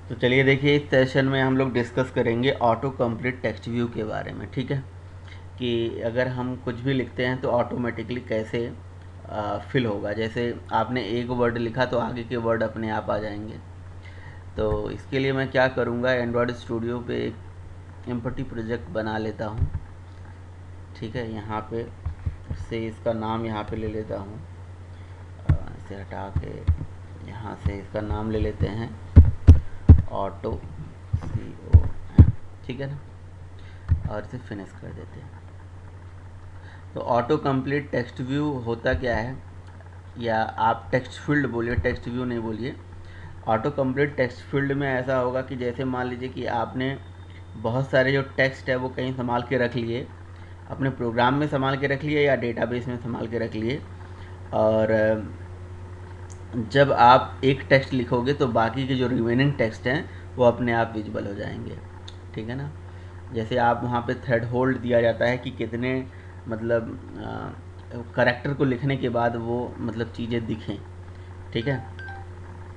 तो चलिए देखिए, इस सेशन में हम लोग डिस्कस करेंगे ऑटो कंप्लीट टेक्स्ट व्यू के बारे में। ठीक है, कि अगर हम कुछ भी लिखते हैं तो ऑटोमेटिकली कैसे फिल होगा। जैसे आपने एक वर्ड लिखा तो आगे के वर्ड अपने आप आ जाएंगे। तो इसके लिए मैं क्या करूँगा, एंड्रॉयड स्टूडियो पे एक एम्पटी प्रोजेक्ट बना लेता हूँ। ठीक है, यहाँ पे से इसका नाम यहाँ पे ले लेता हूँ, इसे हटा के यहाँ से इसका नाम ले लेते हैं ऑटो COM। ठीक है ना, और इसे फिनिश कर देते हैं। तो ऑटो कंप्लीट टेक्स्ट व्यू होता क्या है, या आप टेक्स्ट फील्ड बोलिए, टेक्स्ट व्यू नहीं बोलिए। ऑटो कंप्लीट टेक्स्ट फील्ड में ऐसा होगा कि जैसे मान लीजिए कि आपने बहुत सारे जो टेक्स्ट है वो कहीं संभाल के रख लिए, अपने प्रोग्राम में संभाल के रख लिए या डेटाबेस में संभाल के रख लिए, और जब आप एक टेक्स्ट लिखोगे तो बाकी के जो रिमेनिंग टेक्स्ट हैं वो अपने आप विजिबल हो जाएंगे। ठीक है ना, जैसे आप वहाँ पे थ्रेड होल्ड दिया जाता है कि कितने मतलब करैक्टर को लिखने के बाद वो मतलब चीज़ें दिखें। ठीक है,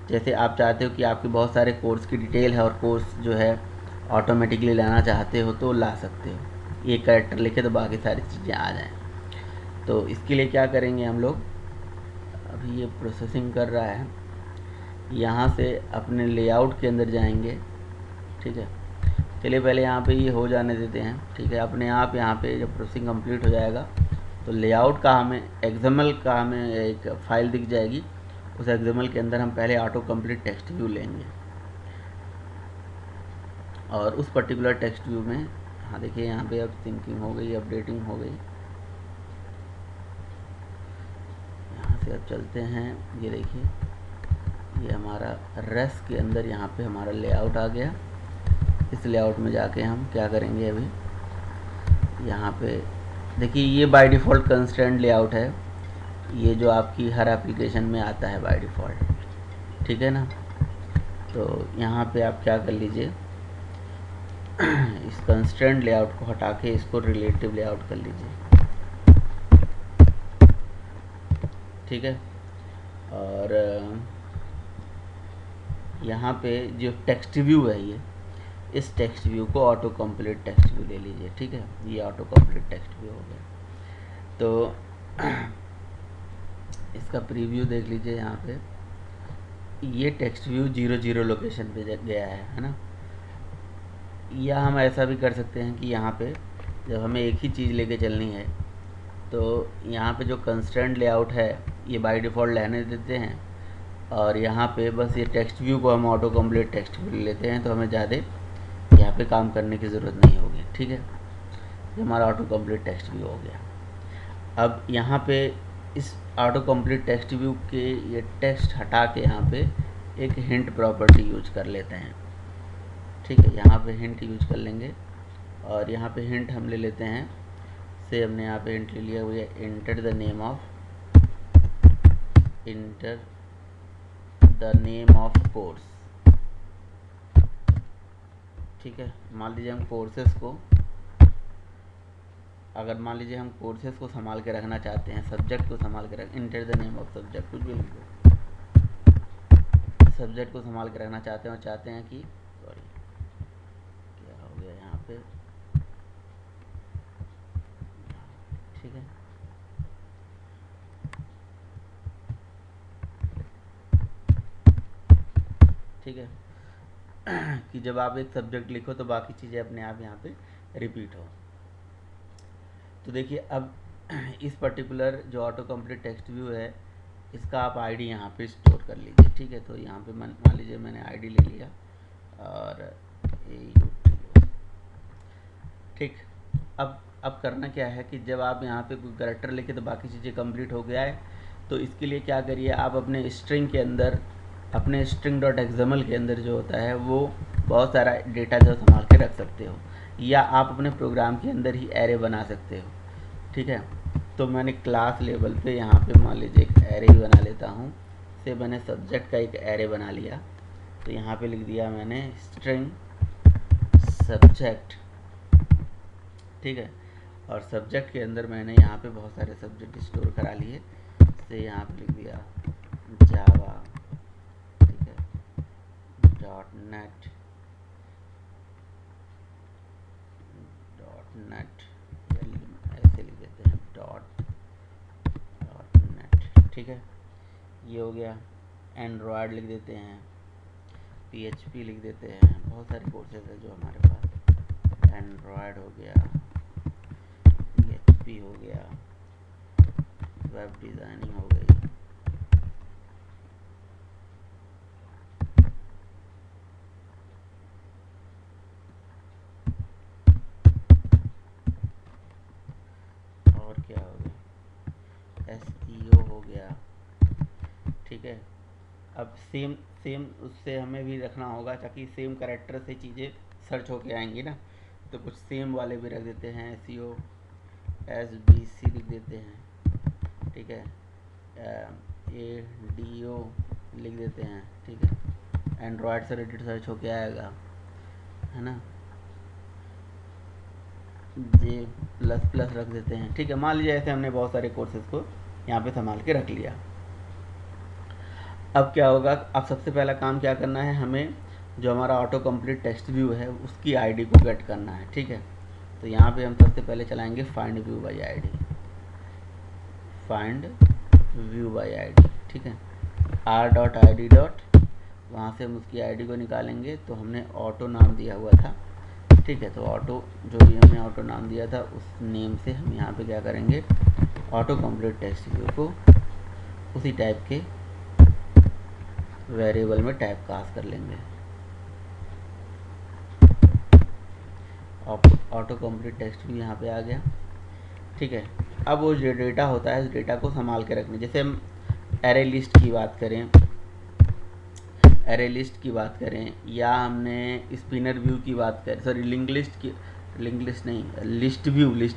जैसे आप चाहते हो कि आपके बहुत सारे कोर्स की डिटेल है और कोर्स जो है ऑटोमेटिकली लाना चाहते हो तो ला सकते हो, एक करैक्टर लिखे तो बाकी सारी चीज़ें आ जाएँ। तो इसके लिए क्या करेंगे हम लोग, अभी ये प्रोसेसिंग कर रहा है, यहाँ से अपने लेआउट के अंदर जाएंगे। ठीक है, चलिए पहले यहाँ पे ये हो जाने देते हैं। ठीक है, अपने आप यहाँ पे जब प्रोसेसिंग कंप्लीट हो जाएगा तो लेआउट का हमें XML का हमें एक फ़ाइल दिख जाएगी। उस XML के अंदर हम पहले ऑटो कंप्लीट टेक्स्ट व्यू लेंगे, और उस पर्टिकुलर टेक्स्ट व्यू में हाँ देखिए यहाँ पे अब थिंकिंग हो गई, अपडेटिंग हो गई। यहाँ से अब चलते हैं, ये देखिए ये हमारा रेस के अंदर यहाँ पे हमारा लेआउट आ गया। इस लेआउट में जाके हम क्या करेंगे, अभी यहाँ पे देखिए ये बाय डिफ़ॉल्ट कंस्ट्रेंट लेआउट है, ये जो आपकी हर एप्लीकेशन में आता है बाय डिफ़ॉल्ट। ठीक है ना, तो यहाँ पे आप क्या कर लीजिए, इस कंस्ट्रेंट लेआउट को हटा के इसको रिलेटिव लेआउट कर लीजिए। ठीक है, और यहाँ पे जो टेक्स्ट व्यू है ये, इस टेक्स्ट व्यू को ऑटो कंप्लीट टेक्स्ट व्यू ले लीजिए। ठीक है, ये ऑटो कंप्लीट टेक्स्ट व्यू हो गया। तो इसका प्रीव्यू देख लीजिए, यहाँ पे ये टेक्स्ट व्यू 00 लोकेशन पे गया है ना। या हम ऐसा भी कर सकते हैं कि यहाँ पे जब हमें एक ही चीज़ लेके चलनी है तो यहाँ पे जो कंस्ट्रेंट लेआउट है ये बाय डिफ़ॉल्ट रहने देते हैं, और यहाँ पे बस ये टेक्स्ट व्यू को हम ऑटो कंप्लीट टेक्स्ट व्यू ले लेते हैं, तो हमें ज़्यादा यहाँ पे काम करने की ज़रूरत नहीं होगी। ठीक है, ये हमारा ऑटो कंप्लीट टेक्स्ट व्यू हो गया। अब यहाँ पे इस ऑटो कंप्लीट टेक्स्ट व्यू के ये टेक्स्ट हटा के यहाँ पे एक हिंट प्रॉपर्टी यूज कर लेते हैं। ठीक है, यहाँ पे हिंट यूज कर लेंगे, और यहाँ पे हिंट हम ले लेते हैं, से हमने यहाँ पे हिंट ले लिया हुआ है enter the name of course. ठीक है, मान लीजिए हम कोर्सेस को, अगर मान लीजिए हम कोर्सेज को संभाल के रखना चाहते हैं, सब्जेक्ट को संभाल के रख, enter the name of subject, कुछ भी लिख दो, सब्जेक्ट को संभाल के रखना चाहते हैं और चाहते हैं कि सॉरी क्या हो गया यहाँ पे। ठीक है, ठीक है कि जब आप एक सब्जेक्ट लिखो तो बाकी चीज़ें अपने आप यहाँ पे रिपीट हो। तो देखिए अब इस पर्टिकुलर जो ऑटो कंप्लीट टेक्स्ट व्यू है, इसका आप आईडी यहाँ पे स्टोर कर लीजिए। ठीक है, तो यहाँ पे मान लीजिए मैंने आईडी ले लिया और AUTO। ठीक, अब करना क्या है कि जब आप यहाँ पे कोई कैरेक्टर लिखे तो बाकी चीज़ें कंप्लीट हो गया है, तो इसके लिए क्या करिए, आप अपने स्ट्रिंग के अंदर, अपने string.xml के अंदर जो होता है वो बहुत सारा डेटा जो संभाल के रख सकते हो, या आप अपने प्रोग्राम के अंदर ही एरे बना सकते हो। ठीक है, तो मैंने क्लास लेवल पे यहाँ पे मान लीजिए एक एरे ही बना लेता हूँ, से मैंने सब्जेक्ट का एक एरे बना लिया। तो यहाँ पे लिख दिया मैंने स्ट्रिंग सब्जेक्ट। ठीक है, और सब्जेक्ट के अंदर मैंने यहाँ पे बहुत सारे सब्जेक्ट स्टोर करा लिए, से यहाँ पे लिख दिया जावा। ठीक है, .net ऐसे लिख देते हैं .net, ठीक है, ये हो गया। एंड्रॉयड लिख देते हैं, PHP लिख देते हैं, बहुत सारे कोर्सेज है जो हमारे पास। एंड्रॉयड हो गया, PHP हो गया, वेब डिज़ाइनिंग हो गई, और क्या हो गया, SEO हो गया, ठीक है। अब सेम सेम उससे हमें भी रखना होगा ताकि सेम कैरेक्टर से चीज़ें सर्च होके आएंगी ना, तो कुछ सेम वाले भी रख देते हैं। SEO SBC लिख देते हैं, ठीक है, ADO लिख देते हैं, ठीक है। एंड्रॉयड से रिलेटेड सर्च होके आएगा, है ना। J++ रख देते हैं, ठीक है। मान लीजिए ऐसे हमने बहुत सारे कोर्सेज को यहाँ पे संभाल के रख लिया। अब क्या होगा, अब सबसे पहला काम क्या करना है, हमें जो हमारा ऑटो कंप्लीट टेक्स्ट व्यू है उसकी आईडी को गेट करना है, ठीक है। तो यहाँ पे हम सबसे पहले चलाएंगे find view bye ID, find view bye ID, ठीक है। r.id. वहाँ से हम उसकी आईडी को निकालेंगे। तो हमने ऑटो नाम दिया हुआ था, ठीक है। तो ऑटो जो भी हमने ऑटो नाम दिया था उस नेम से हम यहाँ पे क्या करेंगे, ऑटो कंप्लीट टेक्स्ट व्यू को उसी टाइप के वेरिएबल में टाइप कास्ट कर लेंगे। ऑटो कंप्लीट टेक्स्ट भी यहाँ पे आ गया, ठीक है। अब वो जो डेटा होता है उस डेटा को संभाल के रखने, जैसे हम एरे लिस्ट की बात करें, या हमने स्पिनर व्यू की बात करें, सॉरी लिस्ट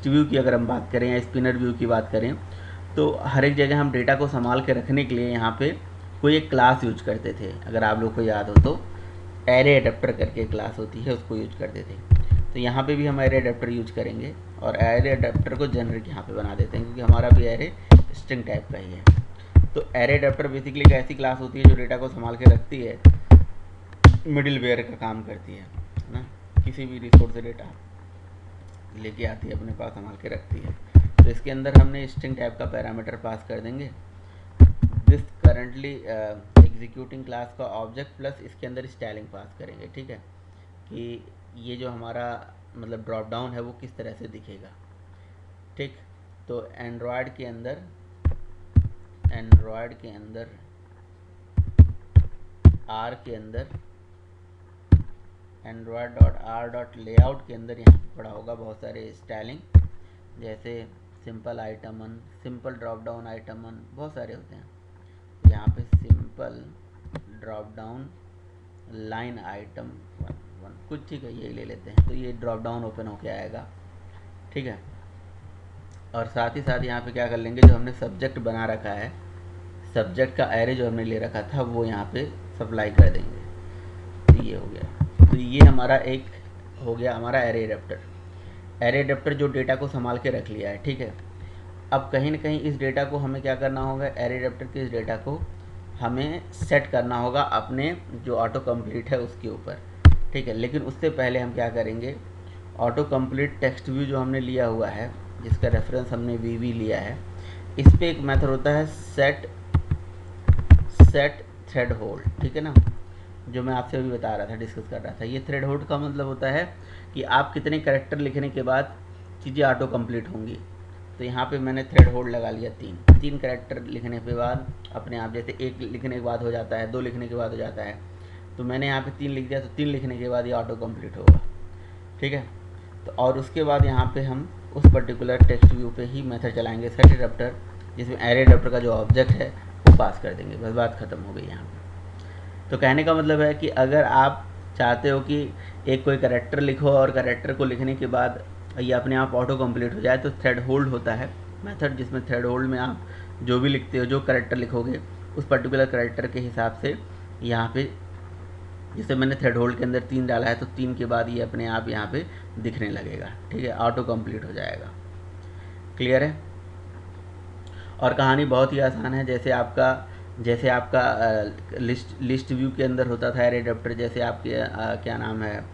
व्यू की अगर हम बात करें या स्पिनर व्यू की बात करें, तो हर एक जगह हम डेटा को संभाल के रखने के लिए यहाँ पे कोई एक क्लास यूज करते थे। अगर आप लोग को याद हो तो एरे अडेप्टर करके क्लास होती है, उसको यूज करते थे। तो यहाँ पे भी हम एरे अडेप्टर यूज करेंगे और एरे अडेप्टर को जेनरिक यहाँ पे बना देते हैं, क्योंकि हमारा भी एरे स्ट्रिंग टाइप का ही है। तो एरे अडेप्टर बेसिकली एक ऐसी क्लास होती है जो डेटा को संभाल के रखती है, मिडिल वेयर का काम करती है ना, किसी भी रिसोर्स से डेटा लेके आती है, अपने पास संभाल के रखती है। तो इसके अंदर हमने स्ट्रिंग टाइप का पैरामीटर पास कर देंगे, दिस करंटली एग्जीक्यूटिंग क्लास का ऑब्जेक्ट प्लस इसके अंदर स्टाइलिंग पास करेंगे, ठीक है, कि ये जो हमारा मतलब ड्रॉप डाउन है वो किस तरह से दिखेगा, ठीक। तो एंड्रॉयड के अंदर आर के अंदर android.r.layout के अंदर यहाँ पड़ा होगा बहुत सारे स्टाइलिंग, जैसे simple item 1, simple drop down item 1, बहुत सारे होते हैं। यहाँ पे simple drop down line item 1 कुछ, ठीक है, ये ले लेते हैं। तो ये ड्रॉप डाउन ओपन होके आएगा, ठीक है। और साथ ही साथ यहाँ पे क्या कर लेंगे, जो हमने सब्जेक्ट बना रखा है, सब्जेक्ट का एरे जो हमने ले रखा था वो यहाँ पे सप्लाई कर देंगे। तो ये हो गया। तो ये हमारा एक हो गया हमारा एरे अडेप्टर जो डेटा को संभाल के रख लिया है, ठीक है। अब कहीं ना कहीं इस डेटा को हमें क्या करना होगा, एरे अडेप्टर के इस डेटा को हमें सेट करना होगा अपने जो ऑटो कंप्लीट है उसके ऊपर, ठीक है। लेकिन उससे पहले हम क्या करेंगे, ऑटो कंप्लीट टेक्स्ट व्यू जो हमने लिया हुआ है, जिसका रेफरेंस हमने VV लिया है, इस पर एक मेथड होता है सेट थ्रेड होल्ड, ठीक है ना, जो मैं आपसे अभी बता रहा था, डिस्कस कर रहा था। ये थ्रेड होल्ड का मतलब होता है कि आप कितने कैरेक्टर लिखने के बाद चीज़ें ऑटो कंप्लीट होंगी। तो यहाँ पे मैंने थ्रेड होल्ड लगा लिया 3 कैरेक्टर लिखने के बाद अपने आप, जैसे 1 लिखने के बाद हो जाता है, 2 लिखने के बाद हो जाता है, तो मैंने यहाँ पे 3 लिख दिया, तो 3 लिखने के बाद ये ऑटो कंप्लीट होगा, ठीक है। तो और उसके बाद यहाँ पे हम उस पर्टिकुलर टेक्स्ट व्यू पे ही मेथड चलाएंगे सेट अडेप्टर, जिसमें एरे अडेप्टर का जो ऑब्जेक्ट है वो पास कर देंगे, बस बात ख़त्म हो गई यहाँ पे। तो कहने का मतलब है कि अगर आप चाहते हो कि एक कोई कैरेक्टर लिखो और कैरेक्टर को लिखने के बाद ये अपने आप ऑटो कंप्लीट हो जाए, तो थ्रेड होल्ड होता है मेथड, जिसमें थ्रेड होल्ड में आप जो भी लिखते हो, जो कैरेक्टर लिखोगे उस पर्टिकुलर कैरेक्टर के हिसाब से यहाँ पे, जैसे मैंने थ्रेड होल्ड के अंदर 3 डाला है, तो 3 के बाद ये अपने आप यहाँ पे दिखने लगेगा, ठीक है, ऑटो कंप्लीट हो जाएगा। क्लियर है। और कहानी बहुत ही आसान है, जैसे आपका जैसे आपका लिस्ट व्यू के अंदर होता था एरे एडाप्टर, जैसे आपके क्या नाम है,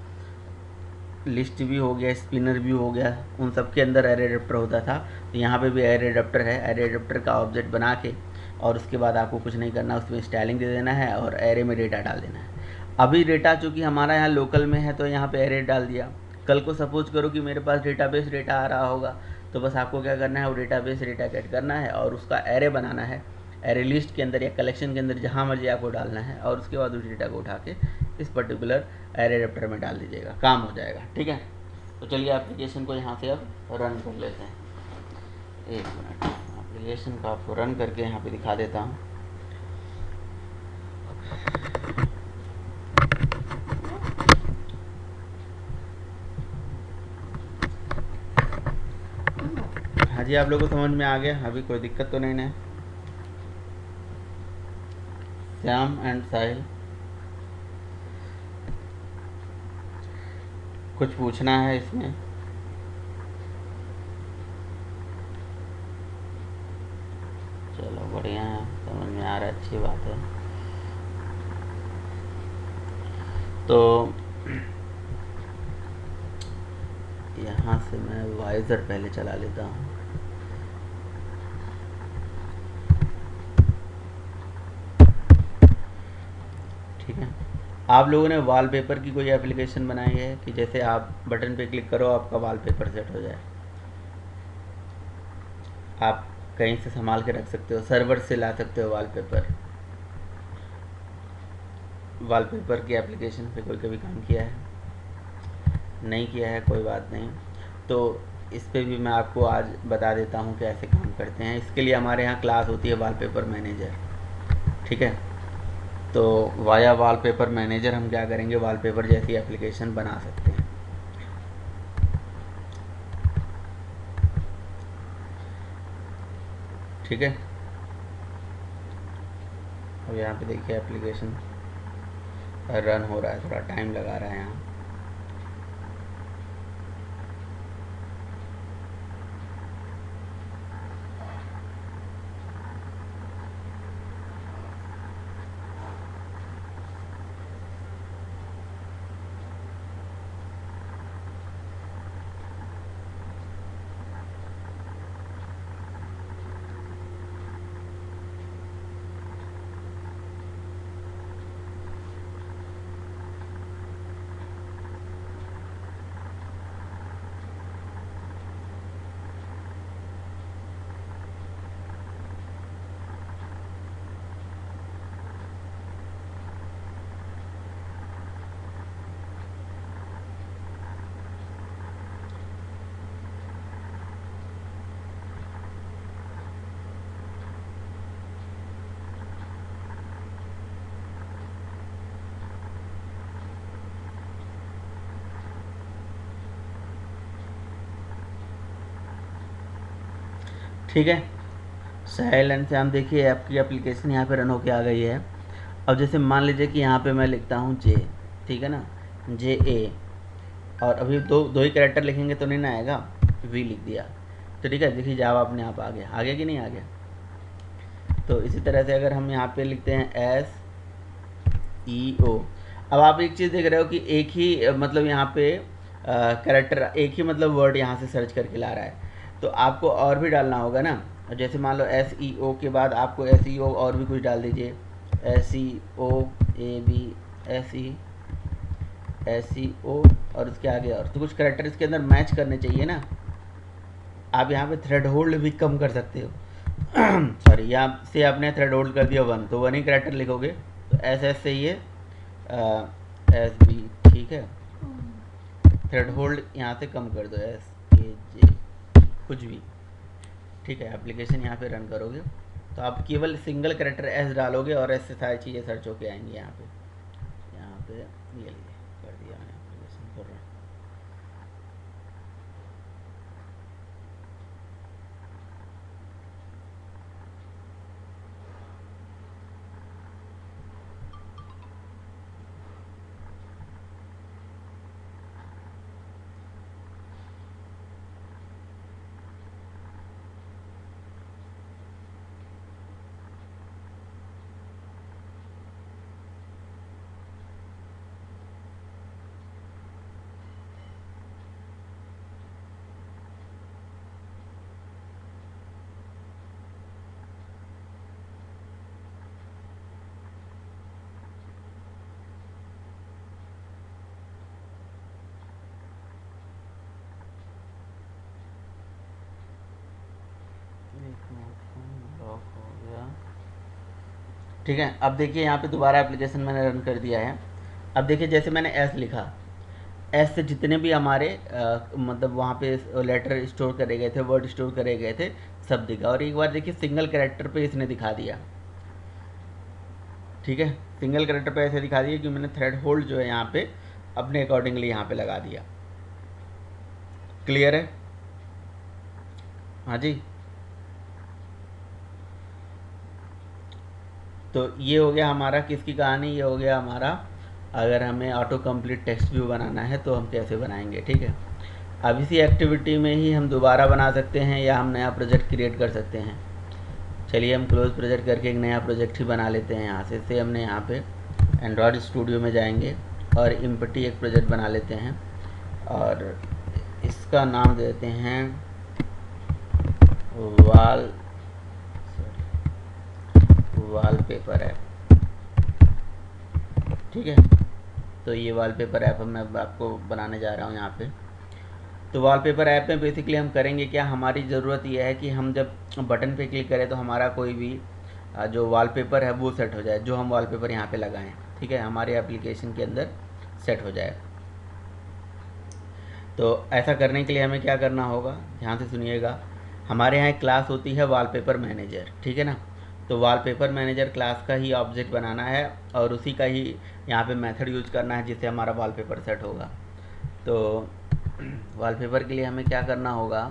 लिस्ट व्यू हो गया, स्पिनर व्यू हो गया, उन सब के अंदर एरे एडाप्टर होता था। तो यहाँ पे भी एरे एडाप्टर है। एरे एडाप्टर का ऑब्जेक्ट बना के और उसके बाद आपको कुछ नहीं करना, उसमें स्टाइलिंग दे देना है और एरे में डेटा डाल देना है। अभी डेटा चूँकि हमारा यहाँ लोकल में है तो यहाँ पे एरे डाल दिया। कल को सपोज करो कि मेरे पास डेटाबेस डेटा आ रहा होगा, तो बस आपको क्या करना है, वो डेटाबेस डेटा गेट करना है और उसका एरे बनाना है। एरे लिस्ट के अंदर या कलेक्शन के अंदर जहाँ मर्जी आपको डालना है, और उसके बाद उस डेटा को उठा के इस पर्टिकुलर एरे एडाप्टर में डाल दीजिएगा, काम हो जाएगा। ठीक है, तो चलिए एप्लीकेशन को यहाँ से अब रन कर लेते हैं। एक मिनट, एप्लीकेशन को आपको रन करके यहाँ पे दिखा देता हूँ। हाँ जी, आप लोगों को समझ में आ गया, अभी कोई दिक्कत तो नहीं ना? श्याम एंड साहिल, कुछ पूछना है इसमें? चलो बढ़िया है, समझ में आ रहा है, अच्छी बात है। तो यहाँ से मैं वाइज़र पहले चला लेता हूँ। ठीक है, आप लोगों ने वॉलपेपर की कोई एप्लीकेशन बनाई है कि जैसे आप बटन पे क्लिक करो आपका वॉलपेपर सेट हो जाए? आप कहीं से संभाल के रख सकते हो, सर्वर से ला सकते हो वॉलपेपर। वॉलपेपर की एप्लीकेशन पे कोई कभी काम किया है? नहीं किया है, कोई बात नहीं। तो इस पे भी मैं आपको आज बता देता हूँ कि ऐसे काम करते हैं। इसके लिए हमारे यहाँ क्लास होती है वॉलपेपर मैनेजर। ठीक है, तो वाया वॉलपेपर मैनेजर हम क्या करेंगे, वॉलपेपर जैसी एप्लीकेशन बना सकते हैं। ठीक है, अब यहाँ पे देखिए एप्लीकेशन रन हो रहा है, थोड़ा टाइम लगा रहा है यहाँ। ठीक है, साहिल एंड श्याम, देखिए आपकी एप्लीकेशन यहाँ पे रन होके आ गई है। अब जैसे मान लीजिए कि यहाँ पे मैं लिखता हूँ जे, ठीक है ना, जे ए, और अभी दो दो ही कैरेक्टर लिखेंगे तो नहीं ना आएगा, वी लिख दिया तो ठीक है, देखिए जवाब अपने आप आ गया। आगे कि नहीं आ गया? तो इसी तरह से अगर हम यहाँ पे लिखते हैं एस ई ओ, अब आप एक चीज़ देख रहे हो कि एक ही मतलब यहाँ पे कैरेक्टर, एक ही मतलब वर्ड यहाँ से सर्च करके ला रहा है। तो आपको और भी डालना होगा ना। जैसे मान लो एस ई ओ के बाद आपको एस ई ओ और भी कुछ डाल दीजिए, S E O A B S E S C O, और उसके आगे और तो कुछ करेक्टर इसके अंदर मैच करने चाहिए ना। आप यहाँ पे थ्रेड होल्ड भी कम कर सकते हो। सॉरी, यहाँ से आपने थ्रेड होल्ड कर दिया 1, तो 1 ही करेक्टर लिखोगे, तो एस एस से ये एस बी, ठीक है। थ्रेड होल्ड यहाँ से कम कर दो, एस ए जे, कुछ भी, ठीक है। एप्लीकेशन यहाँ पे रन करोगे तो आप केवल सिंगल करेक्टर एस डालोगे और एस से सारी चीज़ें सर्च होके आएंगी यहाँ पे। ये लिए कर दिया मैंने एप्लीकेशन को रन। ठीक है। अब देखिए यहाँ पे दोबारा एप्लीकेशन मैंने रन कर दिया है। अब देखिए जैसे मैंने एस लिखा, एस से जितने भी हमारे मतलब वहाँ पे लेटर स्टोर करे गए थे, वर्ड स्टोर करे गए थे, सब दिखा। और एक बार देखिए सिंगल कैरेक्टर पे इसने दिखा दिया, ठीक है। सिंगल कैरेक्टर पे ऐसे दिखा दिया कि मैंने थ्रेड होल्ड जो है यहाँ पे अपने अकॉर्डिंगली यहाँ पे लगा दिया। क्लियर है? हाँ जी। तो ये हो गया हमारा किसकी कहानी, ये हो गया हमारा अगर हमें ऑटो कंप्लीट टेक्स्ट व्यू बनाना है तो हम कैसे बनाएंगे, ठीक है। अब इसी एक्टिविटी में ही हम दोबारा बना सकते हैं या हम नया प्रोजेक्ट क्रिएट कर सकते हैं। चलिए हम क्लोज प्रोजेक्ट करके एक नया प्रोजेक्ट ही बना लेते हैं। यहाँ से हमने यहाँ पे एंड्रॉयड स्टूडियो में जाएंगे और इम्पटी एक प्रोजेक्ट बना लेते हैं और इसका नाम देते हैं वॉलपेपर ऐप, ठीक है। तो ये वॉलपेपर ऐप मैं आपको बनाने जा रहा हूँ यहाँ पे। तो वॉलपेपर ऐप में बेसिकली हम करेंगे क्या, हमारी ज़रूरत ये है कि हम जब बटन पे क्लिक करें तो हमारा कोई भी जो वॉलपेपर है वो सेट हो जाए, जो हम वॉलपेपर यहाँ पे लगाएं, ठीक है, हमारे एप्लीकेशन के अंदर सेट हो जाए। तो ऐसा करने के लिए हमें क्या करना होगा, ध्यान से सुनिएगा। हमारे यहाँ एक क्लास होती है वॉलपेपर मैनेजर, ठीक है ना। तो वॉलपेपर मैनेजर क्लास का ही ऑब्जेक्ट बनाना है और उसी का ही यहाँ पे मेथड यूज करना है जिससे हमारा वॉलपेपर सेट होगा। तो वॉलपेपर के लिए हमें क्या करना होगा,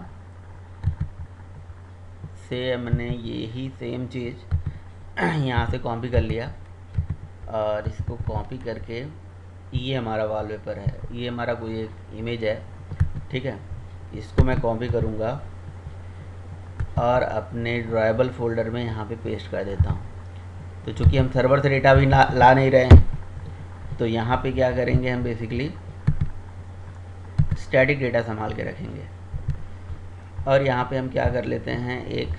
से हमने यही सेम चीज़ यहाँ से कॉपी कर लिया और इसको कॉपी करके ये हमारा वॉलपेपर है, ये हमारा कोई एक इमेज है, ठीक है। इसको मैं कॉपी करूँगा और अपने ड्राइबल फोल्डर में यहाँ पे पेस्ट कर देता हूँ। तो चूँकि हम सर्वर से डेटा भी ला नहीं रहे हैं तो यहाँ पे क्या करेंगे, हम बेसिकली स्टैटिक डेटा संभाल के रखेंगे। और यहाँ पे हम क्या कर लेते हैं, एक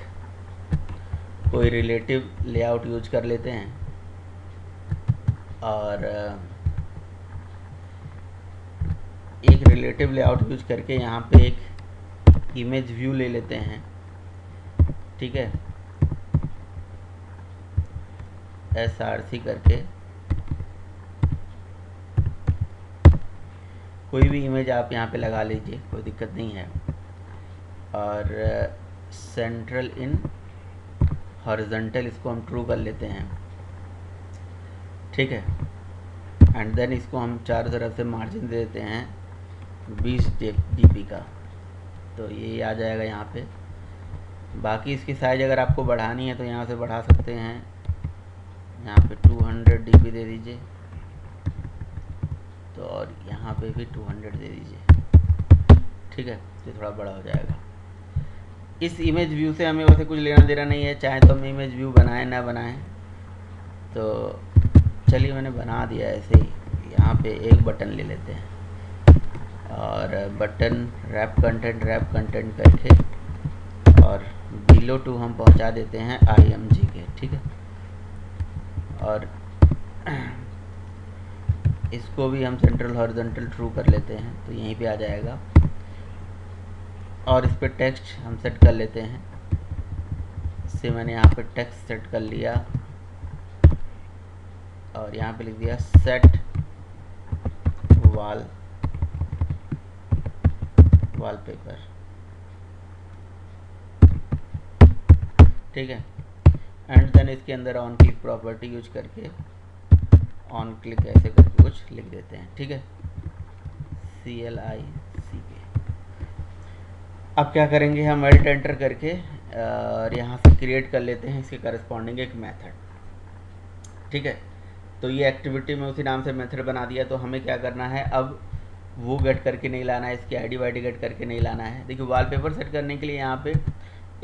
कोई रिलेटिव लेआउट यूज कर लेते हैं और एक रिलेटिव लेआउट यूज करके यहाँ पे एक इमेज व्यू ले लेते हैं, ठीक है। src करके कोई भी इमेज आप यहाँ पे लगा लीजिए, कोई दिक्कत नहीं है। और सेंट्रल इन हॉरिजॉन्टल इसको हम ट्रू कर लेते हैं, ठीक है। एंड देन इसको हम चारों तरफ से मार्जिन दे देते हैं 20 dp का, तो ये आ जाएगा यहाँ पे। बाकी इसकी साइज़ अगर आपको बढ़ानी है तो यहाँ से बढ़ा सकते हैं, यहाँ पे 200 dp दे दीजिए, तो और यहाँ पे भी 200 दे दीजिए, ठीक है। ये थोड़ा बड़ा हो जाएगा। इस इमेज व्यू से हमें वैसे कुछ लेना देना नहीं है, चाहे तो हम इमेज व्यू बनाएं ना बनाएं। तो चलिए मैंने बना दिया ऐसे ही। यहाँ पे एक बटन ले लेते हैं और बटन रैप कंटेंट करके और बिलो टू हम पहुँचा देते हैं img के, ठीक है। और इसको भी हम सेंट्रल हॉरिजॉन्टल ट्रू कर लेते हैं, तो यहीं पे आ जाएगा। और इस पर टेक्स्ट हम सेट कर लेते हैं, इससे मैंने यहाँ पे टेक्स्ट सेट कर लिया और यहाँ पे लिख दिया सेट वॉलपेपर, ठीक है। एंड देन इसके अंदर ऑन क्लिक प्रॉपर्टी यूज करके ऑन क्लिक ऐसे करके कुछ लिख देते हैं, ठीक है, CLICK। अब क्या करेंगे, हम एडिट एंटर करके और यहाँ से क्रिएट कर लेते हैं इसके करस्पॉन्डिंग एक मेथड, ठीक है। तो ये एक्टिविटी में उसी नाम से मेथड बना दिया। तो हमें क्या करना है, अब वो गेट करके नहीं लाना है, इसकी आईडी वाईडी गेट करके नहीं लाना है। देखिए वॉलपेपर सेट करने के लिए यहाँ पे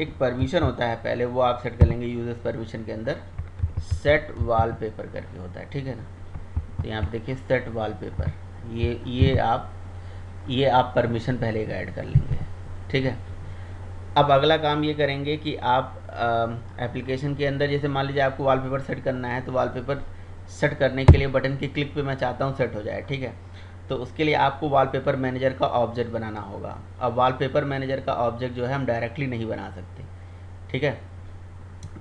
एक परमिशन होता है, पहले वो आप सेट कर लेंगे। यूजर्स परमिशन के अंदर सेट वॉलपेपर करके होता है, ठीक है ना। तो यहाँ पे देखिए सेट वॉलपेपर, ये आप परमिशन पहले का ऐड कर लेंगे, ठीक है। अब अगला काम ये करेंगे कि आप एप्लीकेशन के अंदर जैसे मान लीजिए आपको वॉलपेपर सेट करना है, तो वॉलपेपर सेट करने के लिए बटन के क्लिक पे मैं चाहता हूँ सेट हो जाए, ठीक है। तो उसके लिए आपको वॉलपेपर मैनेजर का ऑब्जेक्ट बनाना होगा। अब वॉलपेपर मैनेजर का ऑब्जेक्ट जो है हम डायरेक्टली नहीं बना सकते, ठीक है।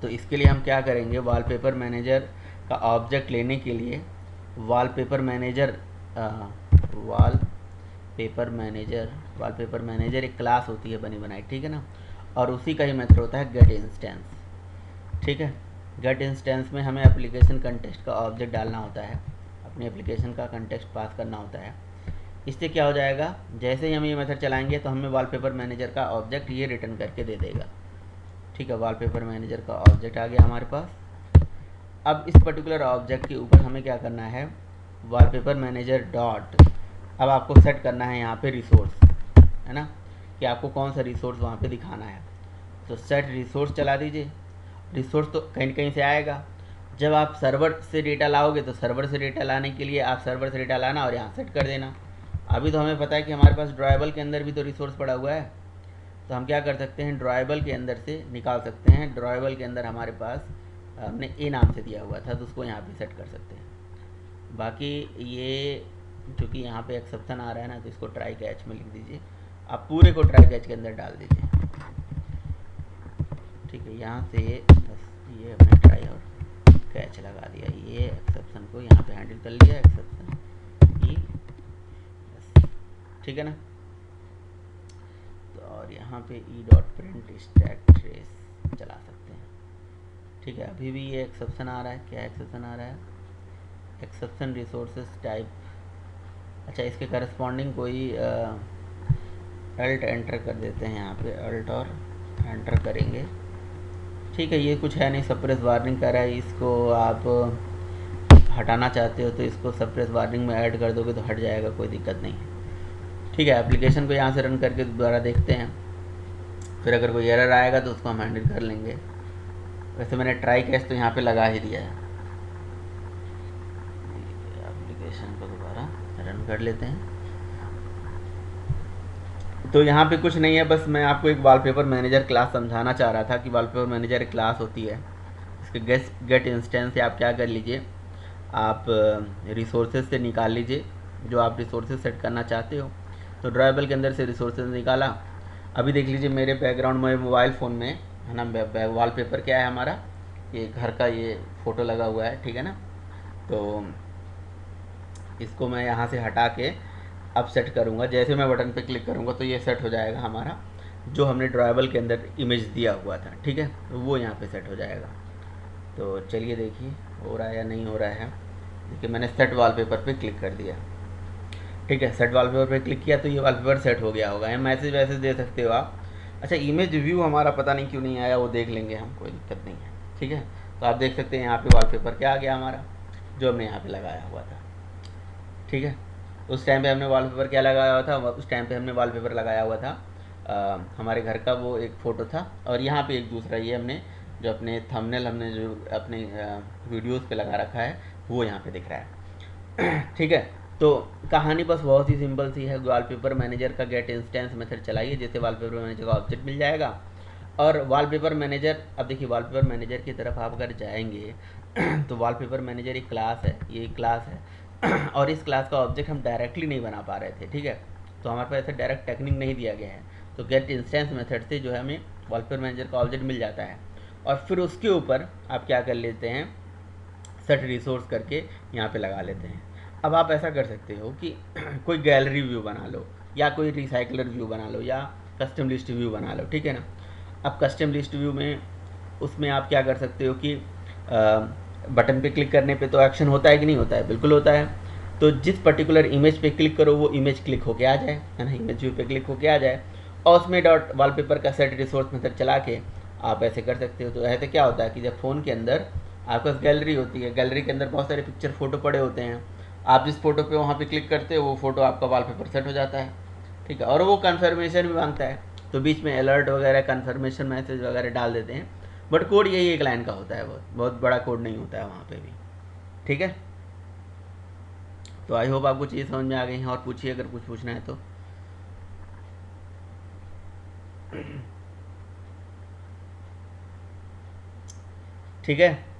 तो इसके लिए हम क्या करेंगे, वॉलपेपर मैनेजर का ऑब्जेक्ट लेने के लिए वॉलपेपर मैनेजर वॉलपेपर मैनेजर एक क्लास होती है बनी बनाई, ठीक है ना, और उसी का ही मेथड होता है गेट इंस्टेंस। ठीक है, गेट इंस्टेंस में हमें एप्लीकेशन कंटेक्स्ट का ऑब्जेक्ट डालना होता है, अपनी एप्लीकेशन का कंटेक्स्ट पास करना होता है। इससे क्या हो जाएगा, जैसे ही हम ये मेथड चलाएंगे तो हमें वॉलपेपर मैनेजर का ऑब्जेक्ट ये रिटर्न करके दे देगा। ठीक है, वॉलपेपर मैनेजर का ऑब्जेक्ट आ गया हमारे पास। अब इस पर्टिकुलर ऑब्जेक्ट के ऊपर हमें क्या करना है, वॉलपेपर मैनेजर डॉट, अब आपको सेट करना है यहाँ पे रिसोर्स, है ना, कि आपको कौन सा रिसोर्स वहाँ पे दिखाना है। तो सेट रिसोर्स चला दीजिए। रिसोर्स तो कहीं कहीं से आएगा, जब आप सर्वर से डेटा लाओगे तो सर्वर से डेटा लाने के लिए आप सर्वर से डेटा लाना और यहाँ सेट कर देना। अभी तो हमें पता है कि हमारे पास ड्राइबल के अंदर भी तो रिसोर्स पड़ा हुआ है, तो हम क्या कर सकते हैं, ड्राइबल के अंदर से निकाल सकते हैं। ड्राइबल के अंदर हमारे पास हमने ए नाम से दिया हुआ था तो उसको यहाँ पे सेट कर सकते हैं। बाकी ये चूँकि यहाँ पे एक्सेप्शन आ रहा है ना, तो इसको ट्राई कैच में लिख दीजिए, आप पूरे को ट्राई कैच के अंदर डाल दीजिए। ठीक है, यहाँ से बस ये हमने ट्राई और कैच लगा दिया, ये एक्सेप्शन को यहाँ पे हैंडल कर लिया, एक्सेप्शन ई, ठीक है ना। तो और यहाँ पे E dot print stack trace चला सकते हैं। ठीक है, अभी भी ये एक्सेप्शन आ रहा है, क्या एक्सेप्शन आ रहा है, एक्सेप्शन रिसोर्सेज टाइप। अच्छा, इसके करस्पॉन्डिंग कोई अल्ट एंटर कर देते हैं, यहाँ पे अल्ट और एंटर करेंगे। ठीक है, ये कुछ है नहीं, सप्रेस वार्निंग कर रहा है, इसको आप हटाना चाहते हो तो इसको सप्रेस वार्निंग में ऐड कर दोगे तो हट जाएगा, कोई दिक्कत नहीं है। ठीक है, एप्लीकेशन को यहाँ से रन करके दोबारा देखते हैं, फिर अगर कोई एरर आएगा तो उसको हम हैंडल कर लेंगे। वैसे मैंने ट्राई कैच तो यहाँ पे लगा ही दिया है। एप्लीकेशन को दोबारा रन कर लेते हैं। तो यहाँ पे कुछ नहीं है, बस मैं आपको एक वॉलपेपर मैनेजर क्लास समझाना चाह रहा था कि वॉलपेपर मैनेजर एक क्लास होती है। इसके गेट इंस्टेंस से आप क्या कर लीजिए, आप रिसोर्सेज से निकाल लीजिए जो आप रिसोर्सेज सेट करना चाहते हो। तो ड्राइबल के अंदर से रिसोर्सेज निकाला। अभी देख लीजिए मेरे बैकग्राउंड में मोबाइल फ़ोन में है ना, वॉलपेपर क्या है हमारा, ये घर का ये फ़ोटो लगा हुआ है, ठीक है ना। तो इसको मैं यहाँ से हटा के अब सेट करूँगा, जैसे मैं बटन पे क्लिक करूँगा तो ये सेट हो जाएगा हमारा जो हमने ड्राइबल के अंदर इमेज दिया हुआ था। ठीक है, तो वो यहाँ पे सेट हो जाएगा। तो चलिए देखिए हो रहा है या नहीं हो रहा है। देखिए मैंने सेट वॉलपेपर पे क्लिक कर दिया। ठीक है, सेट वॉलपेपर पे क्लिक किया तो ये वॉलपेपर सेट हो गया होगा, या मैसेज वैसेज दे सकते हो आप। अच्छा, इमेज व्यू हमारा पता नहीं क्यों नहीं आया, वो देख लेंगे हम, कोई दिक्कत नहीं है। ठीक है, तो आप देख सकते हैं यहाँ पे वॉलपेपर क्या आ गया हमारा, जो हमने यहाँ पे लगाया हुआ था। ठीक है, उस टाइम पे हमने वॉलपेपर क्या लगाया हुआ था, उस टाइम पे हमने वॉलपेपर लगाया हुआ था हमारे घर का वो एक फ़ोटो था, और यहाँ पे एक दूसरा ये हमने जो अपने थंबनेल हमने जो अपने वीडियोस पे लगा रखा है वो यहाँ पे दिख रहा है। ठीक है, तो कहानी बस बहुत ही सिंपल सी है। वॉलपेपर मैनेजर का गेट इंस्टेंस मेथड चलाइए, जैसे वॉलपेपर मैनेजर का ऑब्जेक्ट मिल जाएगा। और वॉलपेपर मैनेजर, अब देखिए वॉलपेपर मैनेजर की तरफ आप अगर जाएंगे तो वॉलपेपर मैनेजर एक क्लास है, ये एक क्लास है और इस क्लास का ऑब्जेक्ट हम डायरेक्टली नहीं बना पा रहे थे। ठीक है, तो हमारे पास ऐसे डायरेक्ट टेक्निक नहीं दिया गया है, तो गेट इंस्टेंस मेथड से जो है हमें वॉलपेपर मैनेजर का ऑब्जेक्ट मिल जाता है। और फिर उसके ऊपर आप क्या कर लेते हैं, सेट रिसोर्स करके यहाँ पे लगा लेते हैं। अब आप ऐसा कर सकते हो कि कोई गैलरी व्यू बना लो, या कोई रिसाइकलर व्यू बना लो, या कस्टम लिस्ट व्यू बना लो। ठीक है ना, अब कस्टम लिस्ट व्यू में उसमें आप क्या कर सकते हो कि बटन पे क्लिक करने पे तो एक्शन होता है कि नहीं होता है, बिल्कुल होता है। तो जिस पर्टिकुलर इमेज पे क्लिक करो वो इमेज क्लिक होके आ जाए, है ना, इमेज व्यू पे क्लिक होके आ जाए, और उसमें डॉट वॉलपेपर का सेट रिसोर्स मेथड चला के आप ऐसे कर सकते हो। तो ऐसे क्या होता है कि जब फ़ोन के अंदर आपके पास गैलरी होती है, गैलरी के अंदर बहुत सारे पिक्चर फ़ोटो पड़े होते हैं, आप जिस फ़ोटो पे वहाँ पे क्लिक करते हो वो फ़ोटो आपका वॉलपेपर सेट हो जाता है। ठीक है, और वो कन्फर्मेशन भी मांगता है, तो बीच में अलर्ट वगैरह कन्फर्मेशन मैसेज वगैरह डाल देते हैं, बट कोड यही एक लाइन का होता है, बहुत बहुत बड़ा कोड नहीं होता है वहाँ पे भी। ठीक है, तो आई होप आपको चीज़ समझ में आ गई है, और पूछिए अगर कुछ पूछना है तो। ठीक है।